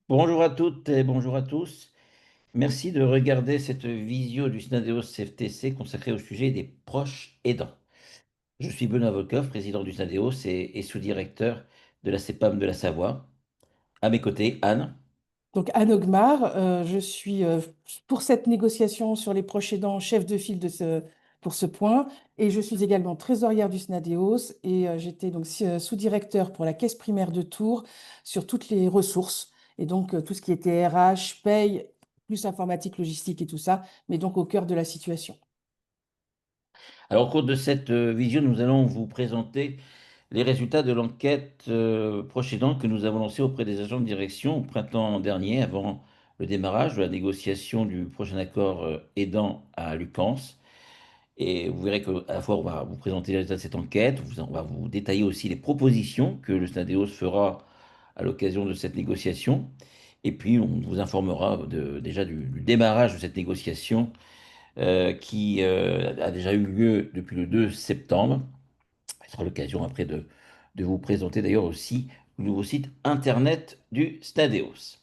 Bonjour à toutes et bonjour à tous. Merci de regarder cette visio du Snadeos CFTC consacrée au sujet des proches aidants. Je suis Benoît Volkov, président du Snadeos et sous-directeur de la CEPAM de la Savoie. À mes côtés, Anne. Donc, Anne Ogmar, je suis pour cette négociation sur les proches aidants, chef de file pour ce point. Et je suis également trésorière du SNADEOS et j'étais donc sous-directeur pour la caisse primaire de Tours sur toutes les ressources. Et donc, tout ce qui était RH, paye, plus informatique, logistique et tout ça, mais donc au cœur de la situation. Alors, au cours de cette visio, nous allons vous présenter les résultats de l'enquête proches aidants que nous avons lancée auprès des agents de direction au printemps dernier, avant le démarrage de la négociation du prochain accord aidant à Lucans. Et vous verrez qu'à la fois, on va vous présenter les résultats de cette enquête, on va vous détailler aussi les propositions que le SNADEOS fera à l'occasion de cette négociation. Et puis, on vous informera déjà du démarrage de cette négociation qui a déjà eu lieu depuis le 2 septembre. Ce sera l'occasion après de vous présenter d'ailleurs aussi le nouveau site internet du SNADEOS.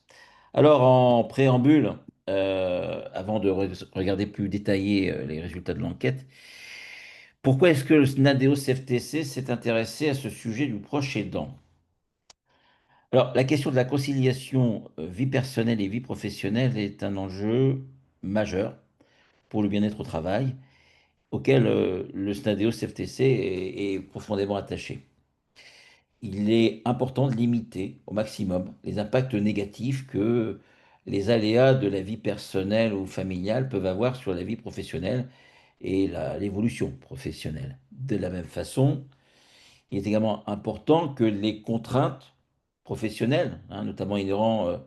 Alors, en préambule, avant de regarder plus détaillé les résultats de l'enquête, pourquoi est-ce que le SNADEO CFTC s'est intéressé à ce sujet du proche aidant? Alors, la question de la conciliation vie personnelle et vie professionnelle est un enjeu majeur pour le bien-être au travail, auquel le SNADEO CFTC est profondément attaché. Il est important de limiter au maximum les impacts négatifs que les aléas de la vie personnelle ou familiale peuvent avoir sur la vie professionnelle et l'évolution professionnelle. De la même façon, il est également important que les contraintes professionnelles, notamment inhérentes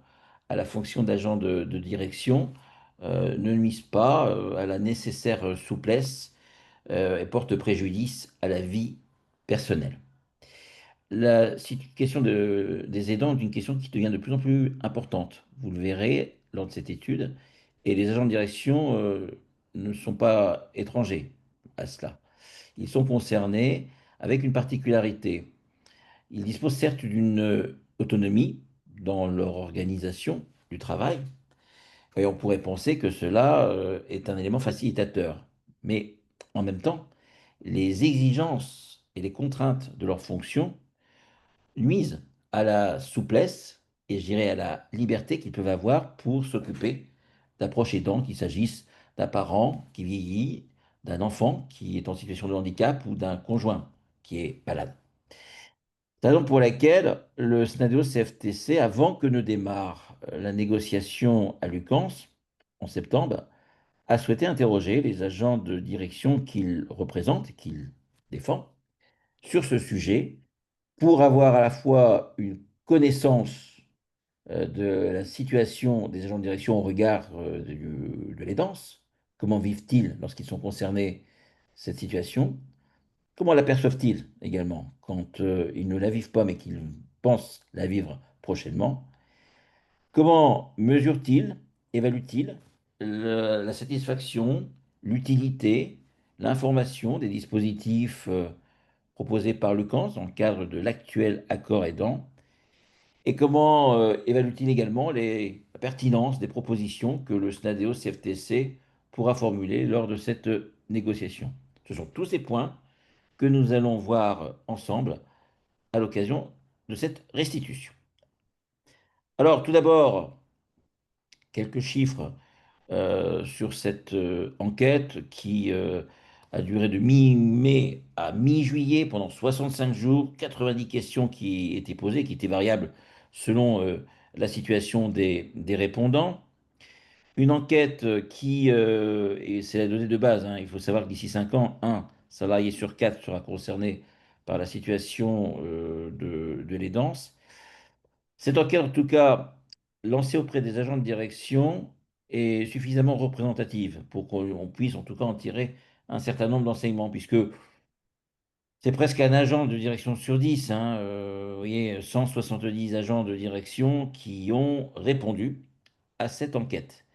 à la fonction d'agent de direction, ne nuisent pas à la nécessaire souplesse et portent préjudice à la vie personnelle. Question des aidants est une question qui devient de plus en plus importante. Vous le verrez lors de cette étude, et les agents de direction ne sont pas étrangers à cela. Ils sont concernés avec une particularité. Ils disposent certes d'une autonomie dans leur organisation du travail, et on pourrait penser que cela est un élément facilitateur. Mais en même temps, les exigences et les contraintes de leur fonction nuisent à la souplesse et je dirais à la liberté qu'ils peuvent avoir pour s'occuper d'un proche aidant, qu'il s'agisse d'un parent qui vieillit, d'un enfant qui est en situation de handicap ou d'un conjoint qui est malade. C'est la raison pour laquelle le SNADEO CFTC, avant que ne démarre la négociation à Lucans en septembre, a souhaité interroger les agents de direction qu'il représente et qu'il défend sur ce sujet pour avoir à la fois une connaissance de la situation des agents de direction au regard de l'aidance, comment vivent-ils lorsqu'ils sont concernés cette situation, comment l'aperçoivent-ils également quand ils ne la vivent pas mais qu'ils pensent la vivre prochainement, comment mesurent-ils, évaluent-ils la satisfaction, l'utilité, l'information des dispositifs proposés par Lucans dans le cadre de l'actuel accord aidant. Et comment évalue-t-il également la pertinence des propositions que le SNADEO CFTC pourra formuler lors de cette négociation? Ce sont tous ces points que nous allons voir ensemble à l'occasion de cette restitution. Alors, tout d'abord, quelques chiffres sur cette enquête qui a duré de mi-mai à mi-juillet pendant 65 jours, 90 questions qui étaient posées, qui étaient variables selon la situation des répondants. Une enquête et c'est la donnée de base, il faut savoir que d'ici 5 ans, un salarié sur 4 sera concerné par la situation de l'aidance. Cette enquête, en tout cas, lancée auprès des agents de direction, est suffisamment représentative pour qu'on puisse, en tout cas, en tirer un certain nombre d'enseignements, puisque c'est presque un agent de direction sur 10, vous voyez, 170 agents de direction qui ont répondu à cette enquête.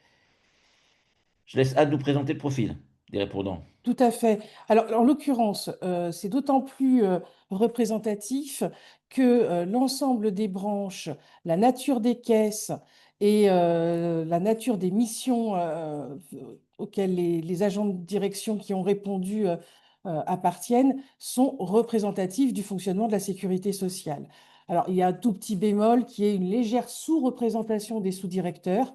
Je laisse Anne nous présenter le profil des répondants. Tout à fait. Alors, en l'occurrence, c'est d'autant plus représentatif que l'ensemble des branches, la nature des caisses et la nature des missions auxquelles les agents de direction qui ont répondu appartiennent sont représentatifs du fonctionnement de la sécurité sociale. Alors, il y a un tout petit bémol qui est une légère sous-représentation des sous-directeurs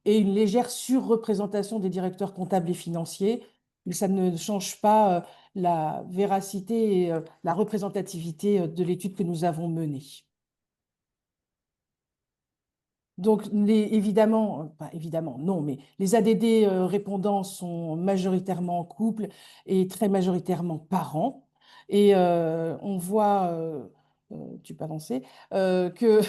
et une légère surreprésentation des directeurs comptables et financiers, mais ça ne change pas la véracité et la représentativité de l'étude que nous avons menée. Donc, évidemment, pas évidemment, non, mais les ADD répondants sont majoritairement en couple et très majoritairement parents. Et on voit, tu peux avancer, que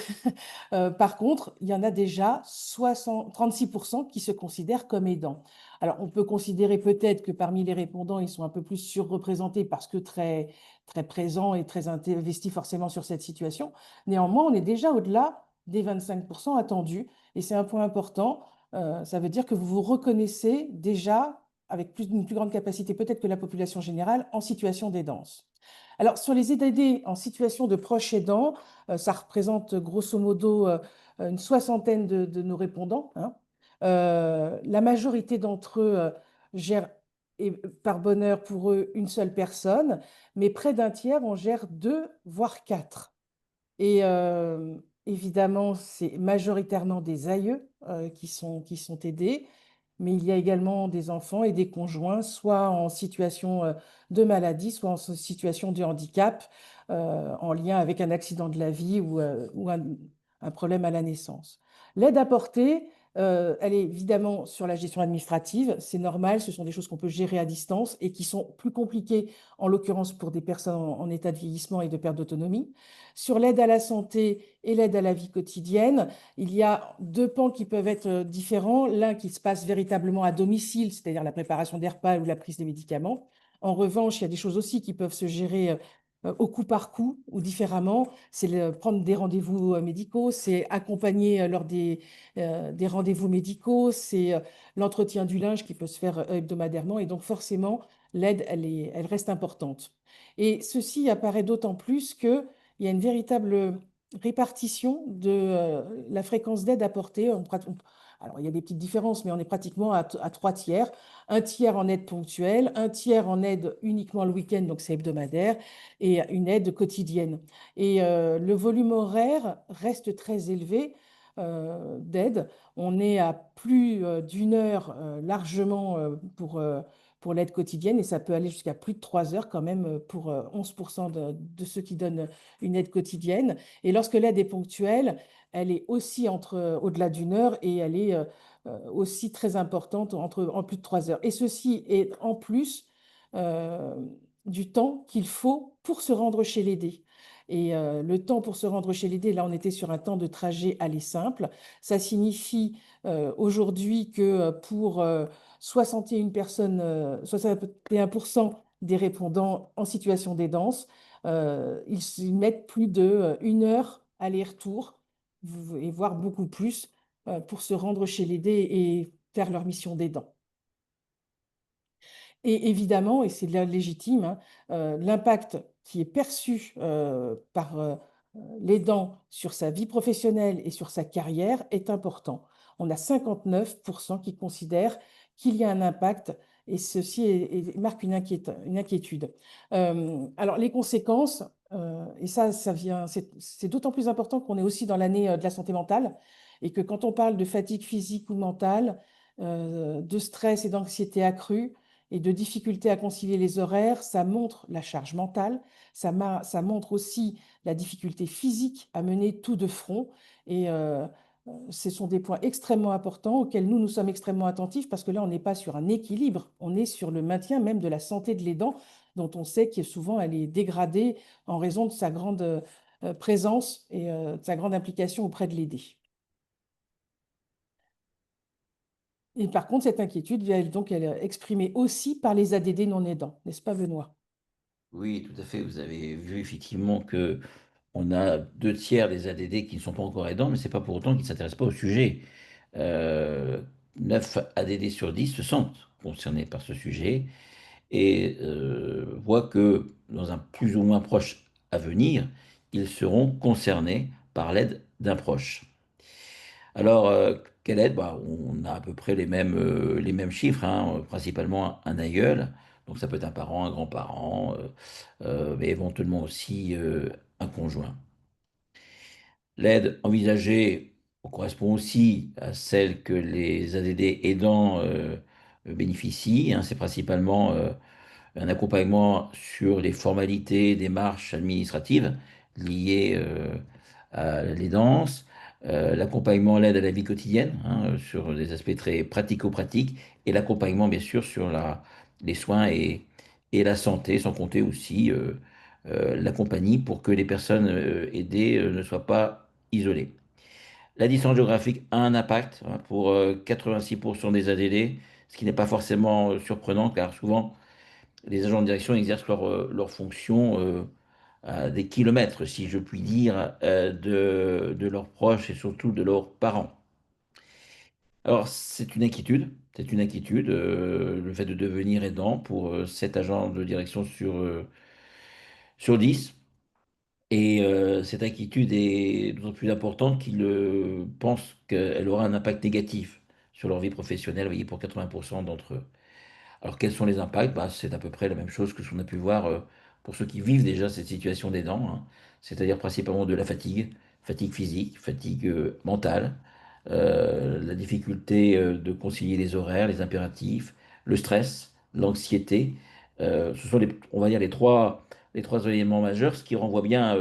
par contre, il y en a déjà 36% qui se considèrent comme aidants. Alors, on peut considérer peut-être que parmi les répondants, ils sont un peu plus surreprésentés parce que très, très présents et très investis forcément sur cette situation. Néanmoins, on est déjà au-delà des 25% attendus. Et c'est un point important. Ça veut dire que vous vous reconnaissez déjà avec une plus grande capacité peut-être que la population générale en situation d'aidance. Alors, sur les aidés en situation de proche aidant, ça représente grosso modo une soixantaine de nos répondants, hein. La majorité d'entre eux gèrent, et par bonheur pour eux, une seule personne, mais près d'un tiers en gère deux, voire quatre. Et évidemment, c'est majoritairement des aïeux qui sont aidés, mais il y a également des enfants et des conjoints, soit en situation de maladie, soit en situation de handicap, en lien avec un accident de la vie ou un problème à la naissance. L'aide apportée, elle est évidemment sur la gestion administrative, c'est normal, ce sont des choses qu'on peut gérer à distance et qui sont plus compliquées, en l'occurrence pour des personnes en état de vieillissement et de perte d'autonomie. Sur l'aide à la santé et l'aide à la vie quotidienne, il y a deux pans qui peuvent être différents. L'un qui se passe véritablement à domicile, c'est-à-dire la préparation des repas ou la prise des médicaments. En revanche, il y a des choses aussi qui peuvent se gérer au coup par coup ou différemment. C'est prendre des rendez-vous médicaux, c'est accompagner lors des rendez-vous médicaux, c'est l'entretien du linge qui peut se faire hebdomadairement. Et donc forcément, l'aide, elle reste importante. Et ceci apparaît d'autant plus que il y a une véritable répartition de la fréquence d'aide apportée. Alors, il y a des petites différences, mais on est pratiquement à trois tiers. Un tiers en aide ponctuelle, un tiers en aide uniquement le week-end, donc c'est hebdomadaire, et une aide quotidienne. Et le volume horaire reste très élevé d'aide. On est à plus d'une heure largement pour l'aide quotidienne et ça peut aller jusqu'à plus de 3 heures quand même pour 11% de ceux qui donnent une aide quotidienne. Et lorsque l'aide est ponctuelle, elle est aussi au-delà d'une heure et elle est aussi très importante en plus de 3 heures. Et ceci est en plus euh, du temps qu'il faut pour se rendre chez l'aidé. Et le temps pour se rendre chez l'aidé, là, on était sur un temps de trajet aller simple. Ça signifie aujourd'hui que pour 61 personnes, 61% des répondants en situation d'aidance, ils mettent plus de 1 heure aller-retour, et voire beaucoup plus, pour se rendre chez l'aidé et faire leur mission d'aidant. Et évidemment, et c'est légitime, hein, l'impact qui est perçu par l'aidant sur sa vie professionnelle et sur sa carrière est important. On a 59% qui considèrent qu'il y a un impact et ceci marque une inquiétude. Alors, les conséquences, et ça vient, c'est d'autant plus important qu'on est aussi dans l'année de la santé mentale et que quand on parle de fatigue physique ou mentale, de stress et d'anxiété accrue, et de difficultés à concilier les horaires, ça montre la charge mentale, ça montre aussi la difficulté physique à mener tout de front. Et ce sont des points extrêmement importants auxquels nous sommes extrêmement attentifs parce que là, on n'est pas sur un équilibre, on est sur le maintien même de la santé de l'aidant, dont on sait que souvent elle est dégradée en raison de sa grande présence et de sa grande implication auprès de l'aidé. Et par contre, cette inquiétude vient donc elle est exprimée aussi par les ADD non aidants, n'est-ce pas, Benoît? Oui, tout à fait. Vous avez vu effectivement que on a deux tiers des ADD qui ne sont pas encore aidants, mais c'est pas pour autant qu'ils ne s'intéressent pas au sujet. Euh, 9 ADD sur 10 se sentent concernés par ce sujet. et voient que dans un plus ou moins proche avenir, ils seront concernés par l'aide d'un proche. Alors, quelle aide? Bah, on a à peu près les mêmes chiffres, hein, principalement un aïeul, donc ça peut être un parent, un grand-parent, mais éventuellement aussi un conjoint. L'aide envisagée correspond aussi à celle que les ADD aidants bénéficient, hein. C'est principalement un accompagnement sur les formalités, démarches administratives liées à l'aidance, l'accompagnement, l'aide à la vie quotidienne, hein, sur des aspects très pratico-pratiques, et l'accompagnement, bien sûr, sur les soins et la santé, sans compter aussi la compagnie pour que les personnes aidées ne soient pas isolées. La distance géographique a un impact, hein, pour 86% des ADD, ce qui n'est pas forcément surprenant, car souvent, les agents de direction exercent leur fonction à des kilomètres, si je puis dire, de leurs proches et surtout de leurs parents. Alors, c'est une inquiétude, le fait de devenir aidant pour 7 agents de direction sur 10. Et cette inquiétude est d'autant plus importante qu'ils pensent qu'elle aura un impact négatif sur leur vie professionnelle, vous voyez, pour 80% d'entre eux. Alors, quels sont les impacts? Bah, c'est à peu près la même chose que ce qu'on a pu voir pour ceux qui vivent déjà cette situation des dents, hein. C'est-à-dire principalement de la fatigue, fatigue physique, fatigue mentale, la difficulté de concilier les horaires, les impératifs, le stress, l'anxiété. Ce sont on va dire les trois éléments majeurs, ce qui renvoie bien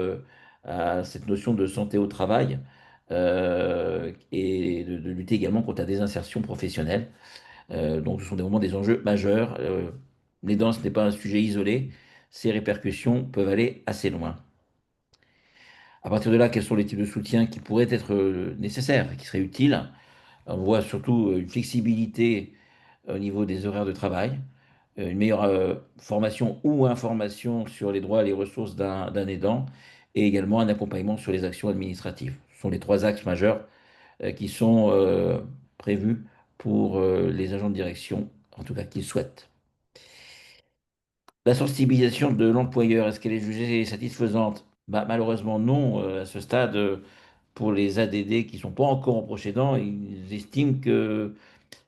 à cette notion de santé au travail et de lutter également contre la désinsertion professionnelle. Donc, ce sont vraiment des enjeux majeurs. Les dents, ce n'est pas un sujet isolé. Ces répercussions peuvent aller assez loin. À partir de là, quels sont les types de soutien qui pourraient être nécessaires, qui seraient utiles? On voit surtout une flexibilité au niveau des horaires de travail, une meilleure formation ou information sur les droits et les ressources d'un aidant, et également un accompagnement sur les actions administratives. Ce sont les trois axes majeurs qui sont prévus pour les agents de direction, en tout cas qu'ils souhaitent. La sensibilisation de l'employeur, est-ce qu'elle est jugée satisfaisante? Bah, malheureusement, non. À ce stade, pour les ADD qui ne sont pas encore en proche aidant, ils estiment que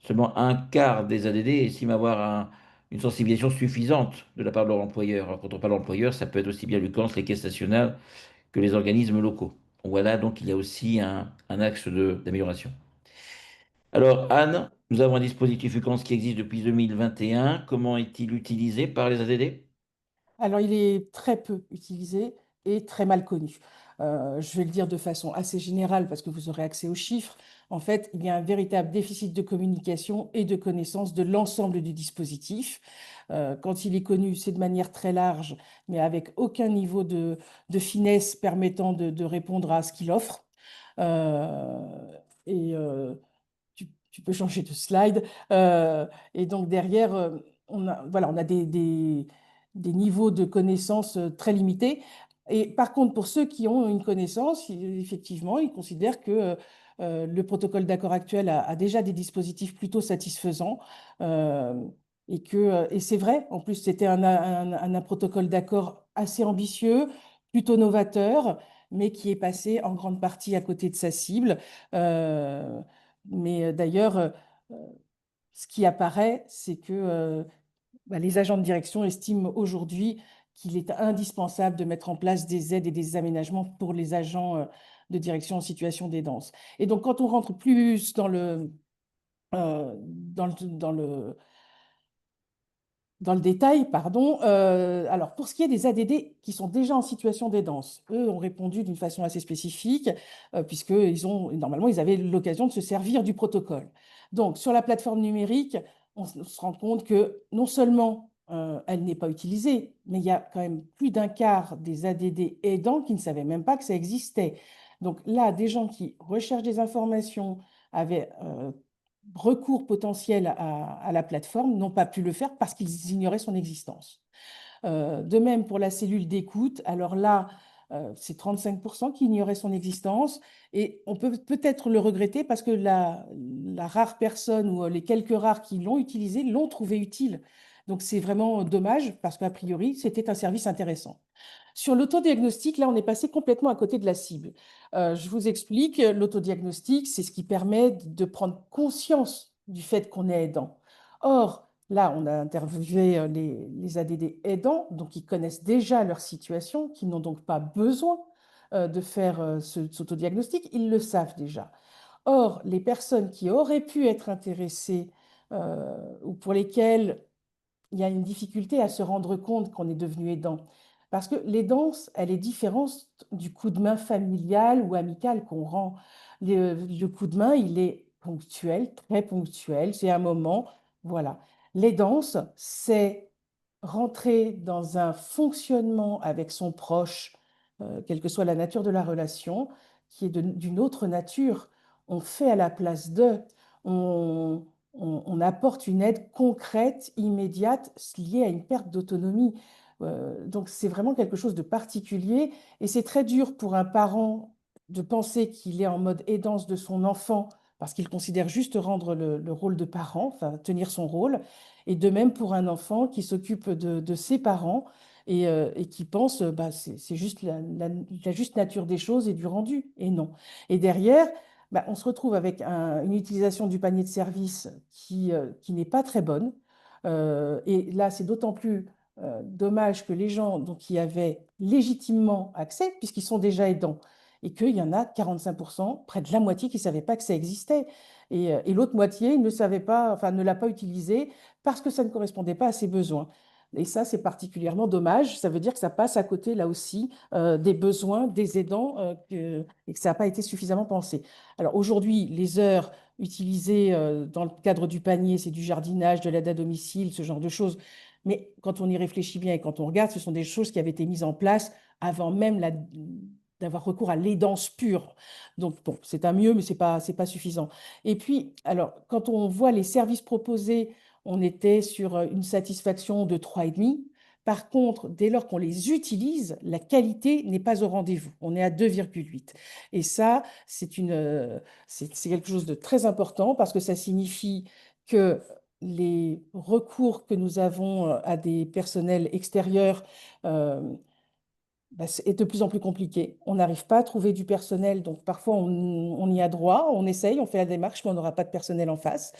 seulement un quart des ADD estiment avoir une sensibilisation suffisante de la part de leur employeur. Alors, quand on parle d'employeur, ça peut être aussi bien l'UCANSS, les caisses nationales que les organismes locaux. Voilà, donc il y a aussi un axe d'amélioration. Alors, Anne, nous avons un dispositif UCANSS qui existe depuis 2021. Comment est-il utilisé par les ADD? Alors, il est très peu utilisé et très mal connu. Je vais le dire de façon assez générale parce que vous aurez accès aux chiffres. En fait, il y a un véritable déficit de communication et de connaissance de l'ensemble du dispositif. Quand il est connu, c'est de manière très large, mais avec aucun niveau de finesse permettant de répondre à ce qu'il offre. Euh, et tu peux changer de slide. Et donc derrière, voilà, on a des niveaux de connaissances très limités. Et par contre, pour ceux qui ont une connaissance, effectivement, ils considèrent que le protocole d'accord actuel a déjà des dispositifs plutôt satisfaisants. euh, et c'est vrai, en plus, c'était un protocole d'accord assez ambitieux, plutôt novateur, mais qui est passé en grande partie à côté de sa cible. Euh, mais d'ailleurs, ce qui apparaît, c'est que les agents de direction estiment aujourd'hui qu'il est indispensable de mettre en place des aides et des aménagements pour les agents de direction en situation d'aidance. Et donc, quand on rentre plus dans le détail, pardon. Alors, pour ce qui est des ADD qui sont déjà en situation d'aidance, eux ont répondu d'une façon assez spécifique, puisque normalement, ils avaient l'occasion de se servir du protocole. Donc, sur la plateforme numérique, on se rend compte que non seulement elle n'est pas utilisée, mais il y a quand même plus d'un quart des ADD aidants qui ne savaient même pas que ça existait. Donc là, des gens qui recherchent des informations avaient recours potentiel à la plateforme n'ont pas pu le faire parce qu'ils ignoraient son existence. De même pour la cellule d'écoute, alors là, c'est 35% qui ignoraient son existence et on peut peut-être le regretter parce que la rare personne ou les quelques rares qui l'ont utilisé l'ont trouvé utile. Donc c'est vraiment dommage parce qu'a priori, c'était un service intéressant. Sur l'autodiagnostic, là, on est passé complètement à côté de la cible. Je vous explique, l'autodiagnostic, c'est ce qui permet de prendre conscience du fait qu'on est aidant. Or, là, on a interviewé les ADD aidants, donc ils connaissent déjà leur situation, qui n'ont donc pas besoin de faire cet autodiagnostic, ils le savent déjà. Or, les personnes qui auraient pu être intéressées ou pour lesquelles il y a une difficulté à se rendre compte qu'on est devenu aidant. Parce que l'aidance, elle est différente du coup de main familial ou amical qu'on rend. Le coup de main, il est ponctuel, très ponctuel, c'est un moment, voilà. L'aidance, c'est rentrer dans un fonctionnement avec son proche, quelle que soit la nature de la relation, qui est d'une autre nature. On fait à la place d'eux. On, on apporte une aide concrète, immédiate, liée à une perte d'autonomie. Donc c'est vraiment quelque chose de particulier et c'est très dur pour un parent de penser qu'il est en mode aidance de son enfant parce qu'il considère juste rendre le rôle de parent, enfin tenir son rôle, et de même pour un enfant qui s'occupe de ses parents et qui pense bah, c'est juste la juste nature des choses et du rendu, et non. Et derrière, bah, on se retrouve avec une utilisation du panier de services qui n'est pas très bonne. Et là, c'est d'autant plus dommage que les gens donc, y avaient légitimement accès, puisqu'ils sont déjà aidants, et qu'il y en a 45%, près de la moitié, qui ne savaient pas que ça existait. Et l'autre moitié ne savait pas, enfin, ne l'a pas utilisé parce que ça ne correspondait pas à ses besoins. Et ça, c'est particulièrement dommage. Ça veut dire que ça passe à côté, là aussi, des besoins des aidants et que ça n'a pas été suffisamment pensé. Alors aujourd'hui, les heures utilisées dans le cadre du panier, c'est du jardinage, de l'aide à domicile, ce genre de choses. Mais quand on y réfléchit bien et quand on regarde, ce sont des choses qui avaient été mises en place avant même d'avoir recours à l'aidance pure. Donc bon, c'est un mieux, mais c'est pas suffisant. Et puis, alors, quand on voit les services proposés, on était sur une satisfaction de 3,5. Par contre, dès lors qu'on les utilise, la qualité n'est pas au rendez-vous. On est à 2,8. Et ça, c'est quelque chose de très important parce que ça signifie que les recours que nous avons à des personnels extérieurs euh, bah, est de plus en plus compliqué. On n'arrive pas à trouver du personnel, donc parfois on y a droit, on essaye, on fait la démarche, mais on n'aura pas de personnel en face.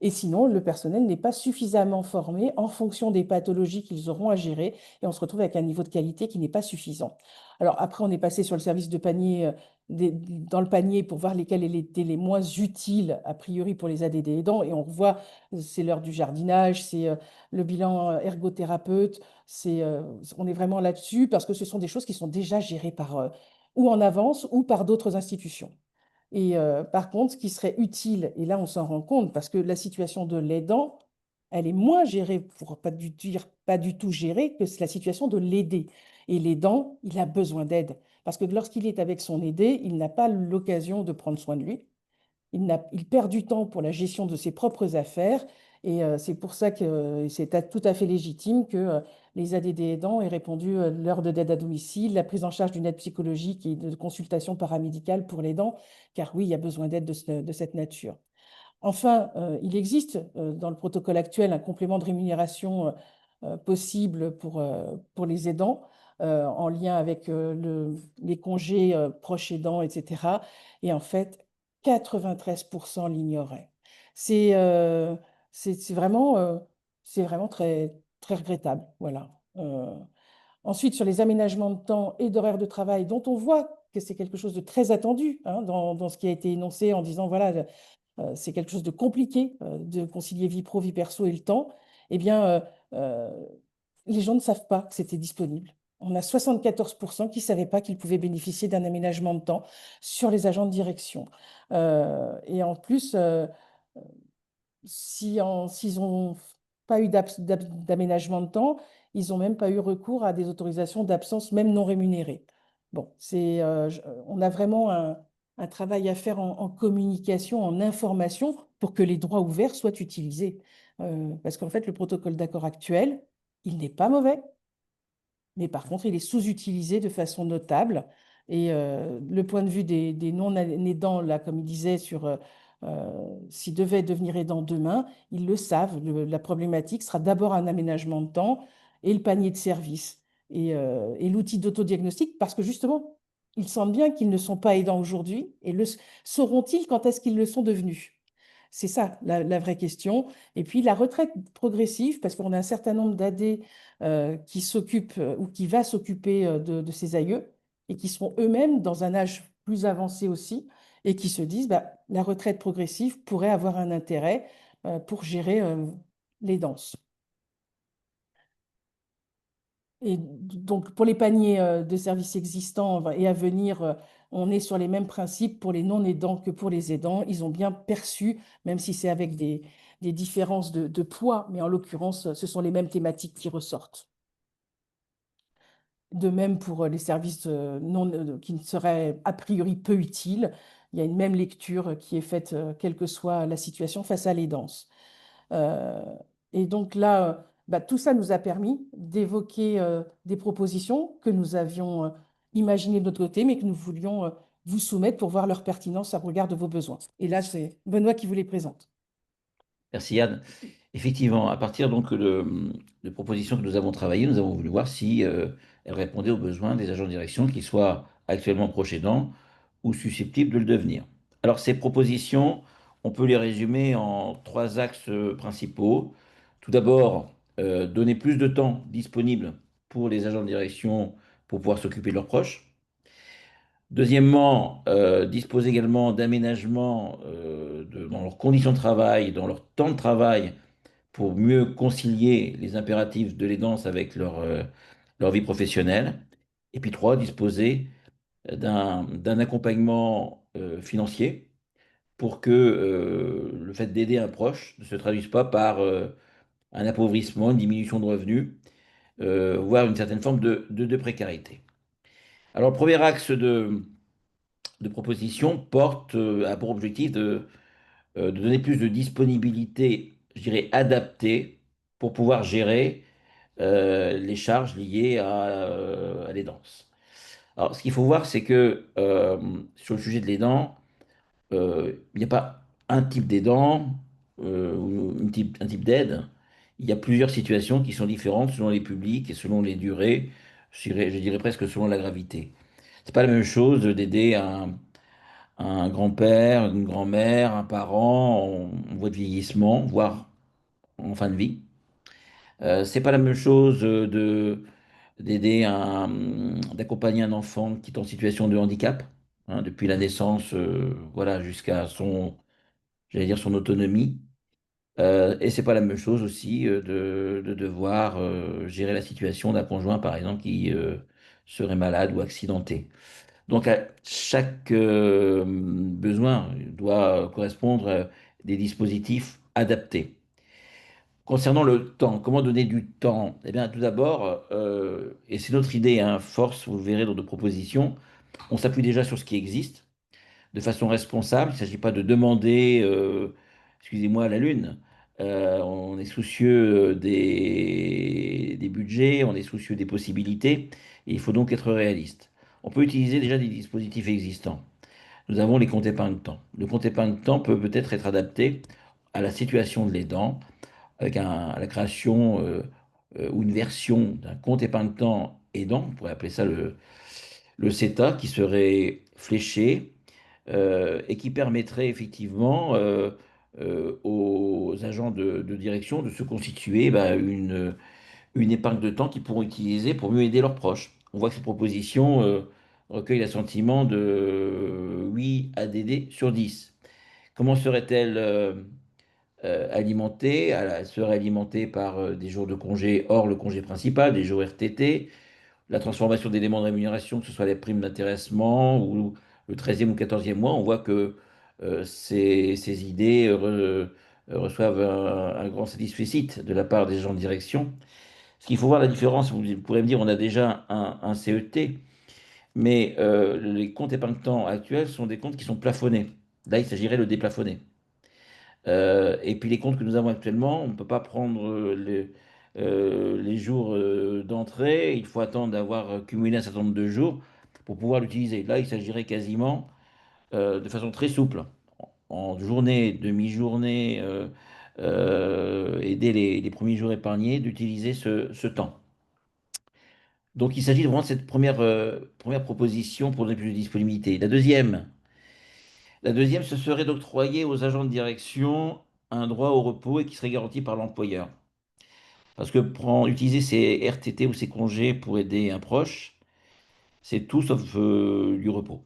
Et sinon, le personnel n'est pas suffisamment formé en fonction des pathologies qu'ils auront à gérer et on se retrouve avec un niveau de qualité qui n'est pas suffisant. Alors après, on est passé sur le service de panier, dans le panier pour voir lesquels étaient les moins utiles a priori pour les ADD aidants et on revoit, c'est l'heure du jardinage, c'est le bilan ergothérapeute, on est vraiment là-dessus parce que ce sont des choses qui sont déjà gérées par, ou en avance ou par d'autres institutions. Et par contre, ce qui serait utile, et là on s'en rend compte, parce que la situation de l'aidant, elle est moins gérée, pour pas dire pas du tout gérée, que c'est la situation de l'aidé. Et l'aidant, il a besoin d'aide. Parce que lorsqu'il est avec son aidé, il n'a pas l'occasion de prendre soin de lui. Il perd du temps pour la gestion de ses propres affaires et c'est pour ça que tout à fait légitime que les ADD aidants aient répondu l'heure d'aide à domicile, la prise en charge d'une aide psychologique et de consultation paramédicale pour l'aidant, car oui, il y a besoin d'aide de cette nature. Enfin, il existe dans le protocole actuel un complément de rémunération possible pour les aidants en lien avec les congés proches aidants, etc. Et en fait, 93% l'ignoraient. C'est euh, c'est vraiment, c'est vraiment très, très regrettable. Voilà. Ensuite, sur les aménagements de temps et d'horaire de travail, dont on voit que c'est quelque chose de très attendu hein, dans ce qui a été énoncé en disant, voilà, c'est quelque chose de compliqué de concilier vie pro, vie perso et le temps, eh bien, euh, les gens ne savent pas que c'était disponible. On a 74% qui ne savaient pas qu'ils pouvaient bénéficier d'un aménagement de temps sur les agents de direction. Et en plus, s'ils n'ont pas eu d'aménagement de temps, ils n'ont même pas eu recours à des autorisations d'absence, même non rémunérées. Bon, on a vraiment un travail à faire en communication, en information, pour que les droits ouverts soient utilisés. Parce qu'en fait, le protocole d'accord actuel, il n'est pas mauvais, mais par contre, il est sous-utilisé de façon notable. Et le point de vue des non-aidants, là, comme il disait, sur S'ils devaient devenir aidants demain, ils le savent. La problématique sera d'abord un aménagement de temps et le panier de services et l'outil d'autodiagnostic, parce que justement, ils sentent bien qu'ils ne sont pas aidants aujourd'hui et le sauront-ils quand est-ce qu'ils le sont devenus? C'est ça la vraie question. Et puis la retraite progressive, parce qu'on a un certain nombre d'AD qui s'occupent ou qui va s'occuper de ces aïeux et qui seront eux-mêmes dans un âge plus avancé aussi et qui se disent bah, la retraite progressive pourrait avoir un intérêt pour gérer les danses. Et donc, pour les paniers de services existants et à venir, on est sur les mêmes principes pour les non-aidants que pour les aidants. Ils ont bien perçu, même si c'est avec des différences de poids, mais en l'occurrence, ce sont les mêmes thématiques qui ressortent. De même pour les services non, qui seraient a priori peu utiles. Il y a une même lecture qui est faite, quelle que soit la situation, face à l'aidance. Euh, et donc là, bah, tout ça nous a permis d'évoquer des propositions que nous avions imaginées de notre côté, mais que nous voulions vous soumettre pour voir leur pertinence à regard de vos besoins. Et là, c'est Benoît qui vous les présente. Merci Yann. Effectivement, à partir donc de propositions que nous avons travaillées, nous avons voulu voir si elles répondaient aux besoins des agents de direction, qui soient actuellement proches aidants ou susceptibles de le devenir. Alors ces propositions, on peut les résumer en trois axes principaux. Tout d'abord, donner plus de temps disponible pour les agents de direction pour pouvoir s'occuper de leurs proches. Deuxièmement, disposer également d'aménagements dans leurs conditions de travail, dans leur temps de travail, pour mieux concilier les impératifs de l'aidance avec leur vie professionnelle. Et puis trois, disposer d'un accompagnement financier pour que le fait d'aider un proche ne se traduise pas par un appauvrissement, une diminution de revenus, voire une certaine forme de précarité. Alors, le premier axe de proposition porte a pour objectif de donner plus de disponibilité, je dirais, adaptée pour pouvoir gérer les charges liées à l'aidance. Alors, ce qu'il faut voir, c'est que sur le sujet de l'aidant, il n'y a pas un type d'aidant ou un type d'aide. Il y a plusieurs situations qui sont différentes selon les publics et selon les durées, je dirais presque selon la gravité. C'est pas la même chose d'aider un grand-père, une grand-mère, un parent en voie de vieillissement, voire en fin de vie. C'est pas la même chose d'aider d'accompagner un enfant qui est en situation de handicap, hein, depuis la naissance, voilà, jusqu'à j'allais dire son autonomie. Et c'est pas la même chose aussi de devoir gérer la situation d'un conjoint, par exemple, qui serait malade ou accidenté. Donc, à chaque besoin doit correspondre des dispositifs adaptés. Concernant le temps, comment donner du temps? Eh bien, tout d'abord, et c'est notre idée, hein, force, vous le verrez dans nos propositions, on s'appuie déjà sur ce qui existe de façon responsable. Il ne s'agit pas de demander, excusez-moi, la lune. On est soucieux des budgets, on est soucieux des possibilités, et il faut donc être réaliste. On peut utiliser déjà des dispositifs existants. Nous avons les comptes épargne-temps. Le compte épargne-temps peut peut-être être adapté à la situation de l'aidant, avec la création ou une version d'un compte épargne-temps aidant, on pourrait appeler ça le CETA, qui serait fléché et qui permettrait effectivement aux agents de direction de se constituer bah, une épargne de temps qu'ils pourront utiliser pour mieux aider leurs proches. On voit que cette proposition recueille l'assentiment de 8 ADD sur 10. Comment serait-elle alimentée? Elle serait alimentée par des jours de congé hors le congé principal, des jours RTT, la transformation d'éléments de rémunération, que ce soit les primes d'intéressement ou le 13e ou 14e mois. On voit que ces idées reçoivent un grand satisfecit de la part des gens de direction. Ce qu'il faut voir la différence, vous pourrez me dire, on a déjà un CET, mais les comptes épargne-temps actuels sont des comptes qui sont plafonnés. Là, il s'agirait de le déplafonner. Et puis les comptes que nous avons actuellement, on ne peut pas prendre les jours d'entrée. Il faut attendre d'avoir cumulé un certain nombre de jours pour pouvoir l'utiliser. Là, il s'agirait quasiment de façon très souple. en journée, demi-journée, aider les premiers jours épargnés d'utiliser ce temps. Donc il s'agit vraiment de cette première proposition pour donner plus de disponibilité. La deuxième, ce serait d'octroyer aux agents de direction un droit au repos et qui serait garanti par l'employeur. Parce que utiliser ses RTT ou ses congés pour aider un proche, c'est tout sauf du repos.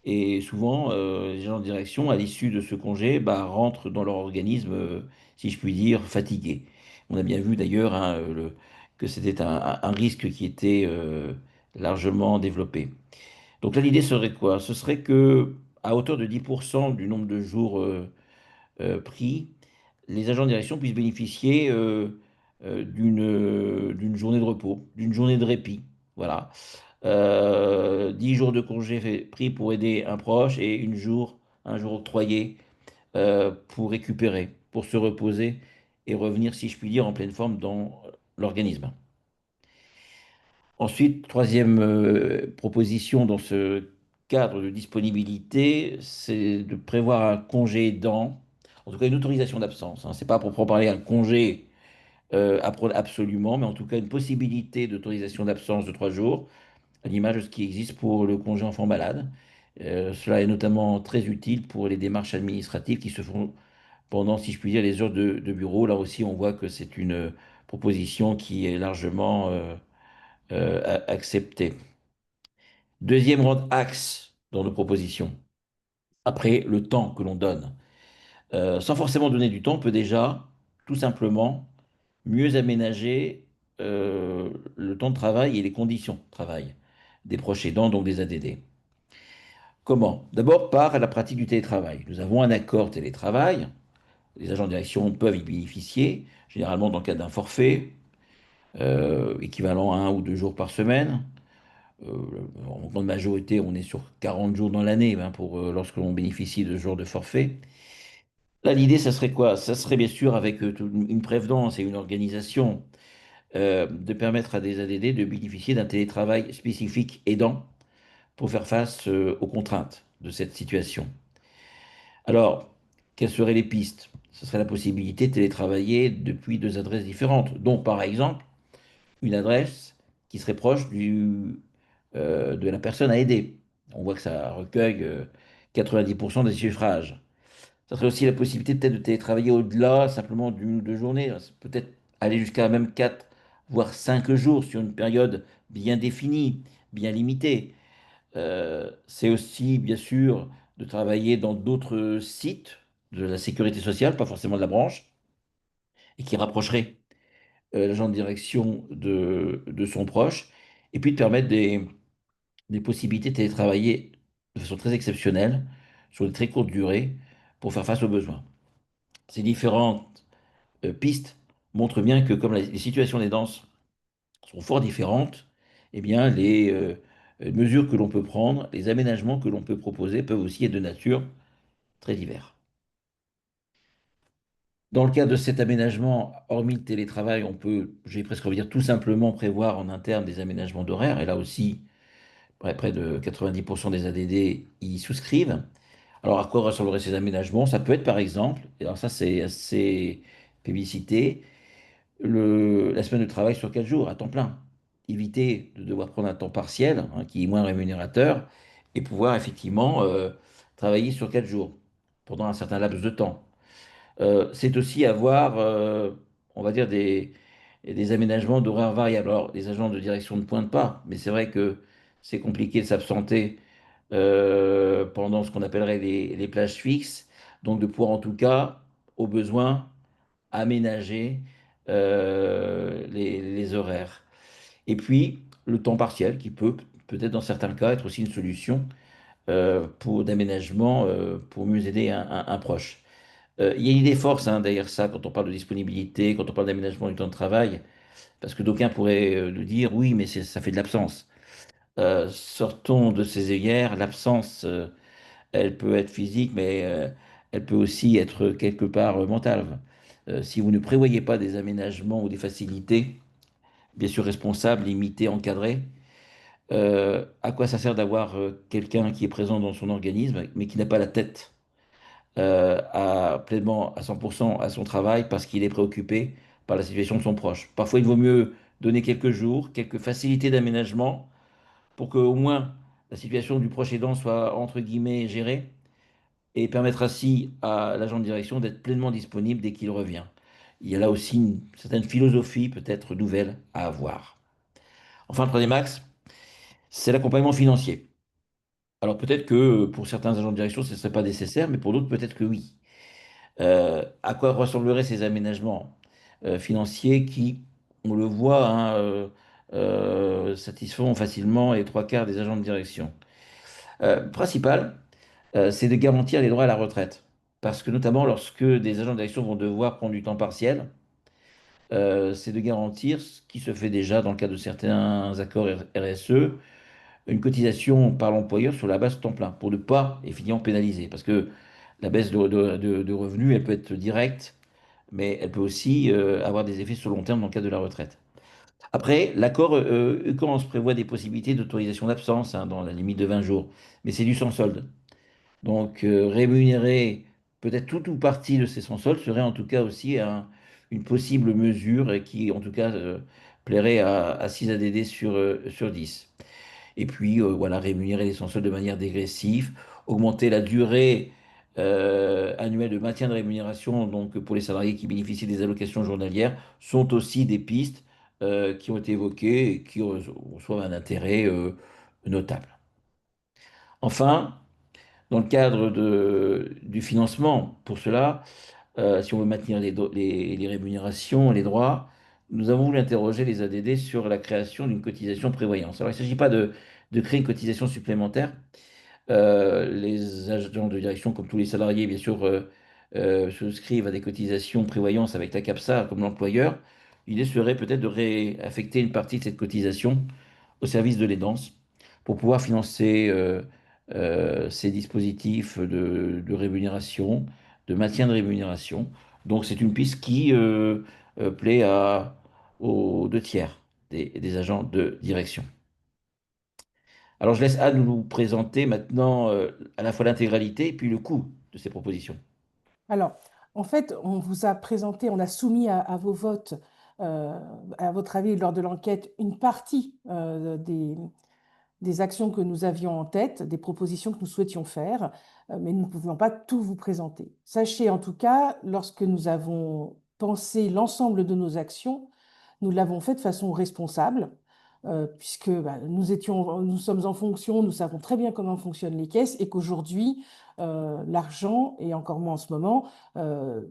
Et souvent, les gens en direction, à l'issue de ce congé, bah, rentrent dans leur organisme, si je puis dire, fatigués. On a bien vu d'ailleurs hein, que c'était un risque qui était largement développé. Donc là, l'idée serait quoi? Ce serait que, à hauteur de 10% du nombre de jours pris, les agents de direction puissent bénéficier d'une journée de repos, d'une journée de répit. Voilà. 10 jours de congé pris pour aider un proche et un jour octroyé pour récupérer, pour se reposer et revenir, si je puis dire, en pleine forme dans l'organisme. Ensuite, troisième proposition dans ce cadre de disponibilité, c'est de prévoir un congé aidant, en tout cas une autorisation d'absence. Hein. C'est pas pour parler un congé à prendre absolument, mais en tout cas une possibilité d'autorisation d'absence de 3 jours à l'image de ce qui existe pour le congé enfant malade. Cela est notamment très utile pour les démarches administratives qui se font pendant, si je puis dire, les heures de bureau. Là aussi, on voit que c'est une proposition qui est largement acceptée. Deuxième grand axe dans nos propositions, après le temps que l'on donne. Sans forcément donner du temps, on peut déjà tout simplement mieux aménager le temps de travail et les conditions de travail des proches aidants, donc des ADD. Comment? D'abord par la pratique du télétravail. Nous avons un accord télétravail. Les agents de direction peuvent y bénéficier, généralement dans le cadre d'un forfait, équivalent à 1 ou 2 jours par semaine. Euh, En grande majorité, on est sur 40 jours dans l'année hein, lorsque l'on bénéficie de ce genre de forfait. Là, l'idée, ça serait quoi? Ça serait bien sûr avec une prévenance et une organisation de permettre à des ADD de bénéficier d'un télétravail spécifique aidant pour faire face aux contraintes de cette situation. Alors, quelles seraient les pistes? Ce serait la possibilité de télétravailler depuis 2 adresses différentes, dont par exemple une adresse qui serait proche de la personne à aider. On voit que ça recueille 90% des suffrages. Ça serait aussi la possibilité peut-être de télétravailler au-delà simplement d'1 ou 2 journées, peut-être aller jusqu'à même 4, voire 5 jours sur une période bien définie, bien limitée. C'est aussi, bien sûr, de travailler dans d'autres sites de la sécurité sociale, pas forcément de la branche, et qui rapprocherait l'agent de direction de son proche, et puis de permettre des possibilités de télétravailler de façon très exceptionnelle, sur de très courtes durées, pour faire face aux besoins. Ces différentes pistes montrent bien que comme les situations des danses sont fort différentes, eh bien, les mesures que l'on peut prendre, les aménagements que l'on peut proposer peuvent aussi être de nature très divers. Dans le cadre de cet aménagement, hormis le télétravail, on peut, j'ai presque envie de dire, tout simplement prévoir en interne des aménagements d'horaire. Et là aussi, près de 90% des ADD y souscrivent. Alors, à quoi ressembleraient ces aménagements? Ça peut être, par exemple, et alors ça, c'est assez publicité, la semaine de travail sur 4 jours à temps plein. Éviter de devoir prendre un temps partiel, hein, qui est moins rémunérateur, et pouvoir effectivement travailler sur 4 jours pendant un certain laps de temps. C'est aussi avoir, on va dire, des aménagements d'horaires variables. Alors, les agents de direction ne pointent pas, mais c'est vrai que c'est compliqué de s'absenter pendant ce qu'on appellerait les plages fixes. Donc, de pouvoir en tout cas, au besoin, aménager les horaires. Et puis, le temps partiel, qui peut peut-être dans certains cas être aussi une solution d'aménagement pour mieux aider un proche. Il y a une idée force hein, derrière ça quand on parle de disponibilité, quand on parle d'aménagement du temps de travail, parce que d'aucuns pourraient nous dire oui, mais ça fait de l'absence. Sortons de ces œillères, l'absence, elle peut être physique, mais elle peut aussi être quelque part mentale. Si vous ne prévoyez pas des aménagements ou des facilités, bien sûr responsables, limités, encadrés, à quoi ça sert d'avoir quelqu'un qui est présent dans son organisme, mais qui n'a pas la tête? pleinement à 100% à son travail parce qu'il est préoccupé par la situation de son proche. Parfois, il vaut mieux donner quelques jours, quelques facilités d'aménagement pour que au moins la situation du proche aidant soit entre guillemets gérée et permettre ainsi à l'agent de direction d'être pleinement disponible dès qu'il revient. Il y a là aussi une certaine philosophie peut-être nouvelle à avoir. Enfin, le troisième axe, c'est l'accompagnement financier. Alors peut-être que pour certains agents de direction, ce ne serait pas nécessaire, mais pour d'autres, peut-être que oui. À quoi ressembleraient ces aménagements financiers qui, on le voit, hein, satisfont facilement les trois quarts des agents de direction? Principal, c'est de garantir les droits à la retraite. Parce que notamment lorsque des agents de direction vont devoir prendre du temps partiel, c'est de garantir ce qui se fait déjà dans le cadre de certains accords RSE, une cotisation par l'employeur sur la base temps plein, pour ne pas effectivement pénaliser. Parce que la baisse de revenus, elle peut être directe, mais elle peut aussi avoir des effets sur le long terme dans le cadre de la retraite. Après, l'accord UCANS prévoit des possibilités d'autorisation d'absence hein, dans la limite de 20 jours, mais c'est du sans solde. Donc, rémunérer peut-être tout ou partie de ces sans-soldes serait en tout cas aussi une possible mesure et qui, en tout cas, plairait à 6 ADD sur 10. Et puis, voilà, rémunérer les sans-soldes de manière dégressive, augmenter la durée annuelle de maintien de rémunération, donc pour les salariés qui bénéficient des allocations journalières, sont aussi des pistes qui ont été évoquées et qui reçoivent un intérêt notable. Enfin, dans le cadre du financement, pour cela, si on veut maintenir les rémunérations, les droits, nous avons voulu interroger les ADD sur la création d'une cotisation prévoyance. Alors, il ne s'agit pas de créer une cotisation supplémentaire. Les agents de direction, comme tous les salariés, bien sûr, souscrivent à des cotisations prévoyance avec la CAPSA comme l'employeur. L'idée serait peut-être de réaffecter une partie de cette cotisation au service de l'aidance pour pouvoir financer ces dispositifs de rémunération, de maintien de rémunération. Donc c'est une piste qui plaît aux deux tiers des agents de direction. Alors je laisse Anne nous présenter maintenant à la fois l'intégralité et puis le coût de ces propositions. Alors, en fait, on vous a présenté, on a soumis à vos votes, euh, à votre avis, lors de l'enquête, une partie des actions que nous avions en tête, des propositions que nous souhaitions faire, mais nous ne pouvions pas tout vous présenter. Sachez en tout cas, lorsque nous avons pensé l'ensemble de nos actions, nous l'avons fait de façon responsable, puisque bah, nous sommes en fonction, nous savons très bien comment fonctionnent les caisses et qu'aujourd'hui, l'argent, et encore moins en ce moment,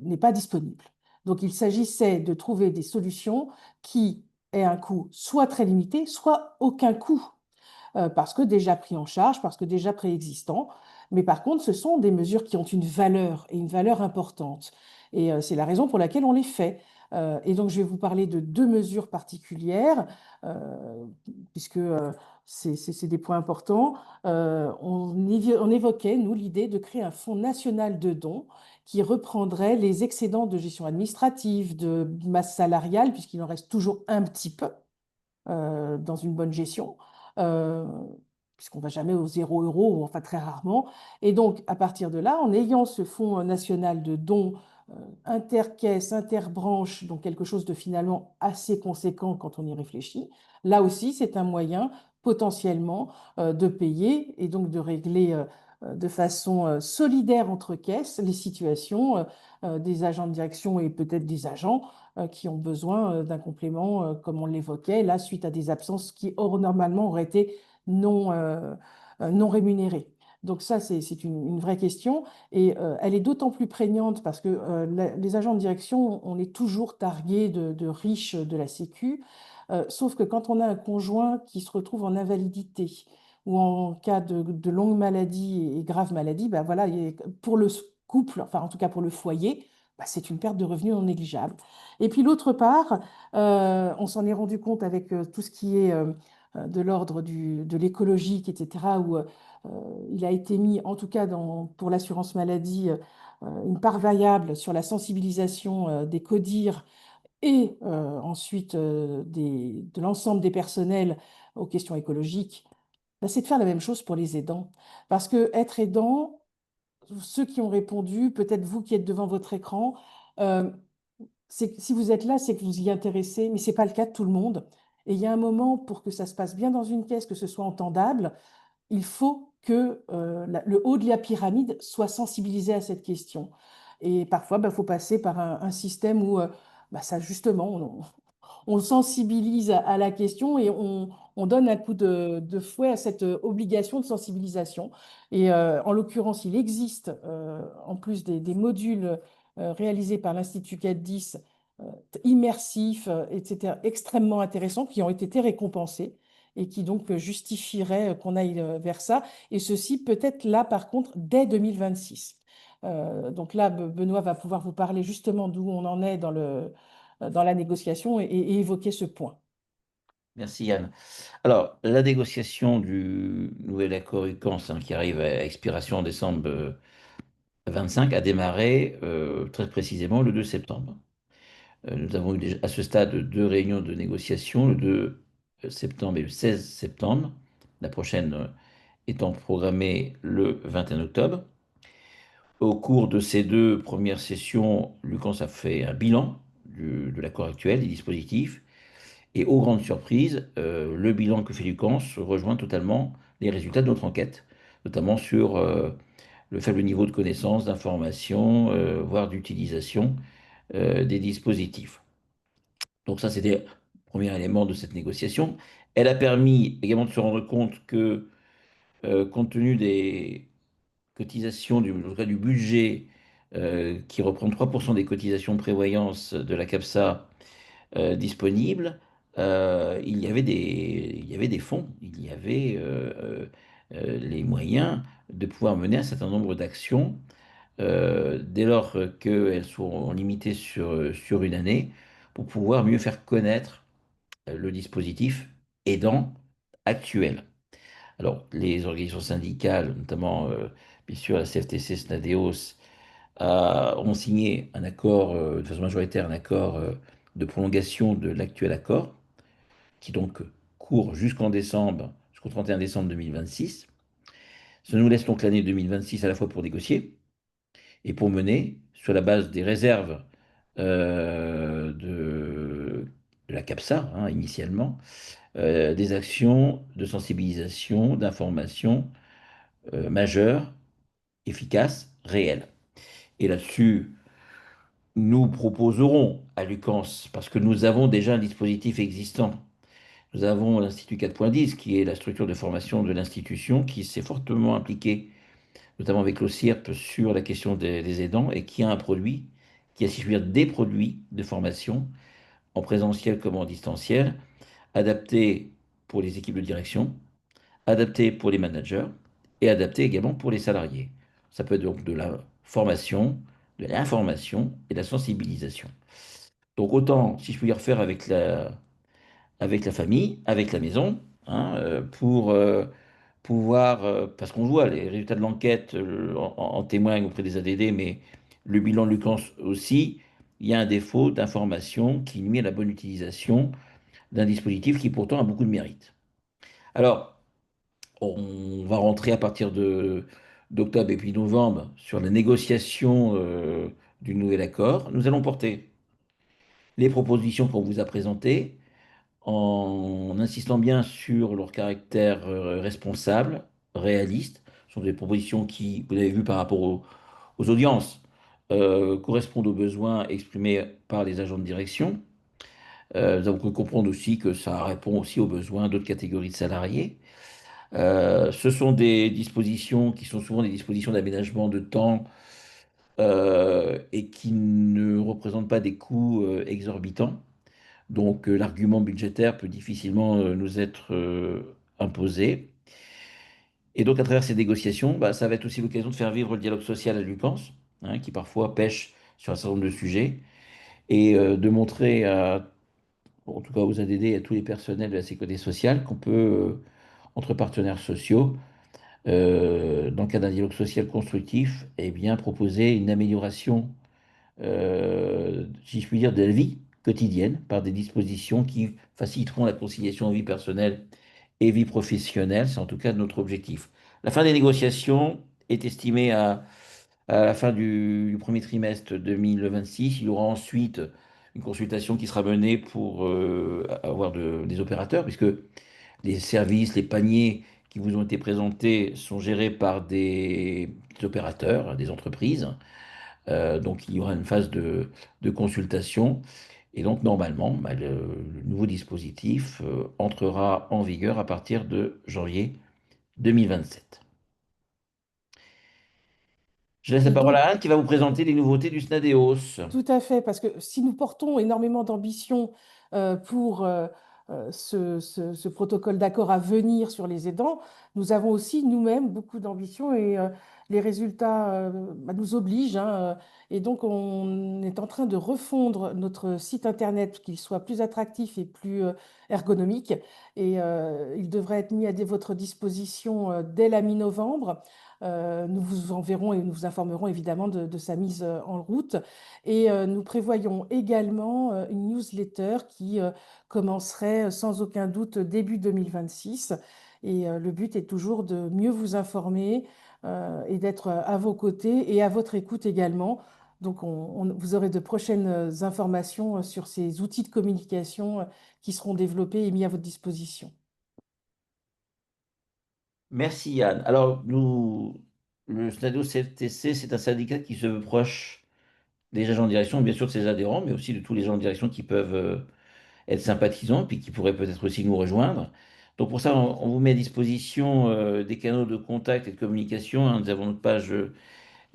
n'est pas disponible. Donc il s'agissait de trouver des solutions qui aient un coût soit très limité, soit aucun coût parce que déjà pris en charge, parce que déjà préexistant. Mais par contre, ce sont des mesures qui ont une valeur et une valeur importante. Et c'est la raison pour laquelle on les fait. Et donc, je vais vous parler de deux mesures particulières, euh, puisque c'est des points importants. On évoquait, nous, l'idée de créer un fonds national de dons qui reprendrait les excédents de gestion administrative, de masse salariale, puisqu'il en reste toujours un petit peu dans une bonne gestion, euh, puisqu'on ne va jamais au 0 euro, ou enfin très rarement. Et donc, à partir de là, en ayant ce fonds national de dons euh, intercaisse, interbranche, donc quelque chose de finalement assez conséquent quand on y réfléchit, là aussi, c'est un moyen potentiellement de payer et donc de régler de façon solidaire entre caisses les situations des agents de direction et peut-être des agents qui ont besoin d'un complément, comme on l'évoquait, là, suite à des absences qui normalement auraient été non rémunérées. Donc ça, c'est une vraie question et elle est d'autant plus prégnante parce que les agents de direction, on est toujours targués de riches de la Sécu, sauf que quand on a un conjoint qui se retrouve en invalidité ou en cas de longue maladie et grave maladie, ben voilà, pour le couple, enfin en tout cas pour le foyer, ben c'est une perte de revenus non négligeable. Et puis l'autre part, on s'en est rendu compte avec tout ce qui est de l'ordre de l'écologique, etc., où il a été mis, en tout cas pour l'assurance maladie, une part variable sur la sensibilisation des CODIR et ensuite de l'ensemble des personnels aux questions écologiques. Ben, c'est de faire la même chose pour les aidants. Parce que être aidant, ceux qui ont répondu, peut-être vous qui êtes devant votre écran, euh, si vous êtes là, c'est que vous y intéressez, mais ce n'est pas le cas de tout le monde. Et il y a un moment pour que ça se passe bien dans une caisse, que ce soit entendable, il faut que le haut de la pyramide soit sensibilisé à cette question. Et parfois, il faut passer par un système où ça, justement, on sensibilise à la question et on donne un coup de fouet à cette obligation de sensibilisation. Et en l'occurrence, il existe, en plus des modules réalisés par l'Institut 410, euh, immersifs, etc., extrêmement intéressants, qui ont été récompensés et qui donc justifieraient qu'on aille vers ça. Et ceci peut-être là, par contre, dès 2026. Donc là, Benoît va pouvoir vous parler justement d'où on en est dans la négociation et évoquer ce point. Merci Yann. Alors, la négociation du nouvel accord UCANS, qui arrive à expiration en décembre 25 a démarré très précisément le 2 septembre. Nous avons eu à ce stade deux réunions de négociation, le 2 septembre et le 16 septembre, la prochaine étant programmée le 21 octobre. Au cours de ces deux premières sessions, Lucas a fait un bilan de l'accord actuel, des dispositifs, et aux grandes surprises, le bilan que fait Lucas rejoint totalement les résultats de notre enquête, notamment sur le faible niveau de connaissance, d'information, voire d'utilisation des dispositifs. Donc ça, c'était le premier élément de cette négociation. Elle a permis également de se rendre compte que, compte tenu des cotisations, en tout cas du budget, qui reprend 3% des cotisations de prévoyance de la CAPSA disponibles, il y avait des fonds, il y avait les moyens de pouvoir mener un certain nombre d'actions dès lors qu'elles sont limitées sur une année, pour pouvoir mieux faire connaître le dispositif aidant actuel. Alors, les organisations syndicales, notamment bien sûr la CFTC, SNADEOS, ont signé un accord, de façon majoritaire, un accord de prolongation de l'actuel accord, qui donc court jusqu'au 31 décembre 2026. Ça nous laisse donc l'année 2026 à la fois pour négocier, et pour mener, sur la base des réserves de la CAPSA, initialement, des actions de sensibilisation, d'information majeures, efficaces, réelles. Et là-dessus, nous proposerons à Lucans, parce que nous avons déjà un dispositif existant. Nous avons l'Institut 4.10, qui est la structure de formation de l'institution, qui s'est fortement impliquée notamment avec l'OCIRP, sur la question des aidants, et qui a un produit, qui a, si je puis dire, des produits de formation, en présentiel comme en distanciel, adaptés pour les équipes de direction, adaptés pour les managers, et adaptés également pour les salariés. Ça peut être donc de la formation, de l'information et de la sensibilisation. Donc autant, si je puis dire, faire avec la famille, avec la maison, pour pouvoir, parce qu'on voit les résultats de l'enquête en témoignent auprès des ADD, mais le bilan de Lucas aussi, il y a un défaut d'information qui nuit à la bonne utilisation d'un dispositif qui pourtant a beaucoup de mérite. Alors, on va rentrer à partir d'octobre et puis novembre sur la négociation du nouvel accord. Nous allons porter les propositions qu'on vous a présentées, en insistant bien sur leur caractère responsable, réaliste. Ce sont des propositions qui, vous l'avez vu par rapport aux audiences, correspondent aux besoins exprimés par les agents de direction. Nous avons pu comprendre aussi que ça répond aussi aux besoins d'autres catégories de salariés. Ce sont des dispositions qui sont souvent des dispositions d'aménagement de temps et qui ne représentent pas des coûts exorbitants. Donc l'argument budgétaire peut difficilement nous être imposé. Et donc à travers ces négociations, ça va être aussi l'occasion de faire vivre le dialogue social à Lucans, qui parfois pêche sur un certain nombre de sujets, et de montrer, en tout cas aux ADD et à tous les personnels de la sécurité sociale, qu'on peut, entre partenaires sociaux, dans le cadre d'un dialogue social constructif, eh bien, proposer une amélioration si je puis dire, de la vie quotidienne par des dispositions qui faciliteront la conciliation vie personnelle et vie professionnelle. C'est en tout cas notre objectif. La fin des négociations est estimée à à la fin du premier trimestre 2026. Il y aura ensuite une consultation qui sera menée pour avoir des opérateurs, puisque les services, les paniers qui vous ont été présentés sont gérés par des opérateurs, des entreprises. Donc il y aura une phase de consultation. Et donc normalement, bah, le nouveau dispositif entrera en vigueur à partir de janvier 2027. Je laisse la Et parole donc, à Anne qui va vous présenter les nouveautés du SNADEOS. tout à fait, parce que si nous portons énormément d'ambition pour ce protocole d'accord à venir sur les aidants, nous avons aussi nous-mêmes beaucoup d'ambition et les résultats bah, nous obligent, hein, et donc, on est en train de refondre notre site internet pour qu'il soit plus attractif et plus ergonomique. Et il devrait être mis à votre disposition dès la mi-novembre. Nous vous enverrons et nous vous informerons évidemment de sa mise en route. Et nous prévoyons également une newsletter qui commencerait sans aucun doute début 2026. Et le but est toujours de mieux vous informer et d'être à vos côtés et à votre écoute également. Donc, vous aurez de prochaines informations sur ces outils de communication qui seront développés et mis à votre disposition. Merci Yann. Alors le SNADEOS CFTC, c'est un syndicat qui se veut proche des agents de direction, bien sûr de ses adhérents, mais aussi de tous les gens de direction qui peuvent être sympathisants, puis qui pourraient peut-être aussi nous rejoindre. Donc pour ça, on vous met à disposition des canaux de contact et de communication, hein. Nous avons notre page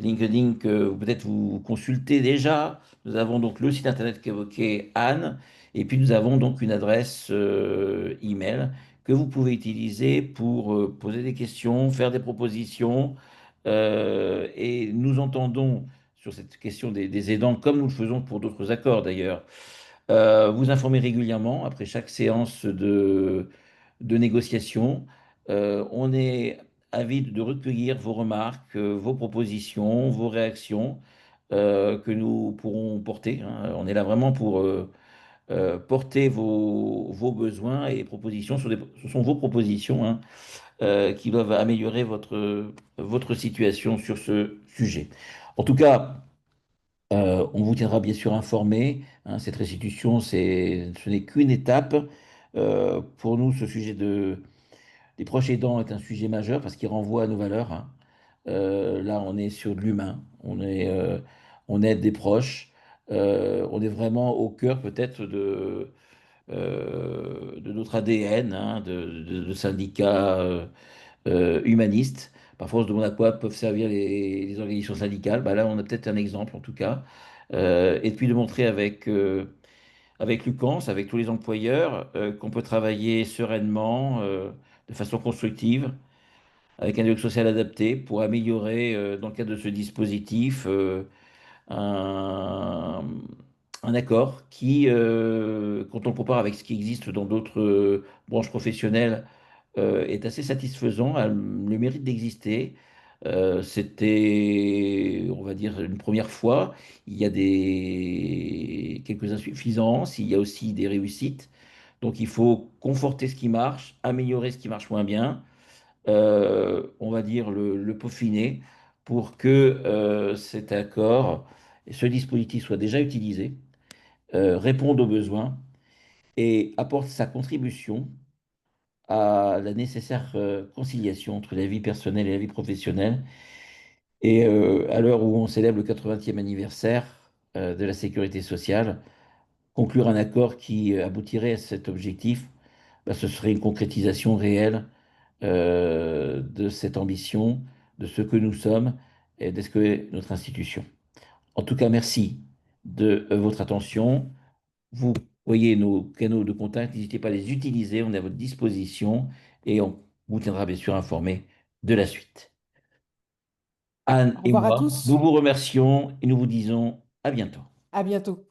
LinkedIn que peut-être vous consultez déjà. Nous avons donc le site internet qu'évoquait Anne, et puis nous avons donc une adresse email que vous pouvez utiliser pour poser des questions, faire des propositions, et nous entendons sur cette question des aidants, comme nous le faisons pour d'autres accords d'ailleurs, vous informer régulièrement après chaque séance de négociation. On est avide de recueillir vos remarques, vos propositions, vos réactions que nous pourrons porter, hein. On est là vraiment pour porter vos besoins et propositions. Ce sont vos propositions, hein, qui doivent améliorer votre situation sur ce sujet. En tout cas, on vous tiendra bien sûr informé, hein. Cette restitution, ce n'est qu'une étape. Pour nous, ce sujet des proches aidants est un sujet majeur parce qu'il renvoie à nos valeurs, hein. Là, on est sur de l'humain, on aide des proches, on est vraiment au cœur peut-être de notre ADN, hein, de syndicats humanistes. Parfois, on se demande à quoi peuvent servir les organisations syndicales. Bah là, on a peut-être un exemple en tout cas. Et puis de montrer avec Lucans, avec tous les employeurs, qu'on peut travailler sereinement, de façon constructive, avec un dialogue social adapté pour améliorer, dans le cadre de ce dispositif, un, un accord qui, quand on le compare avec ce qui existe dans d'autres branches professionnelles, est assez satisfaisant, a le mérite d'exister. C'était, on va dire, une première fois. Il y a quelques insuffisances, il y a aussi des réussites. Donc il faut conforter ce qui marche, améliorer ce qui marche moins bien, on va dire le peaufiner pour que cet accord, ce dispositif soit déjà utilisé, réponde aux besoins et apporte sa contribution à la nécessaire conciliation entre la vie personnelle et la vie professionnelle. Et à l'heure où on célèbre le 80e anniversaire de la sécurité sociale, conclure un accord qui aboutirait à cet objectif, bah, ce serait une concrétisation réelle de cette ambition, de ce que nous sommes et de ce que est notre institution. En tout cas, merci de votre attention. Vous voyez nos canaux de contact, n'hésitez pas à les utiliser, on est à votre disposition et on vous tiendra bien sûr informé de la suite. Anne Au et revoir à moi, nous tous, vous remercions et nous vous disons à bientôt. à bientôt.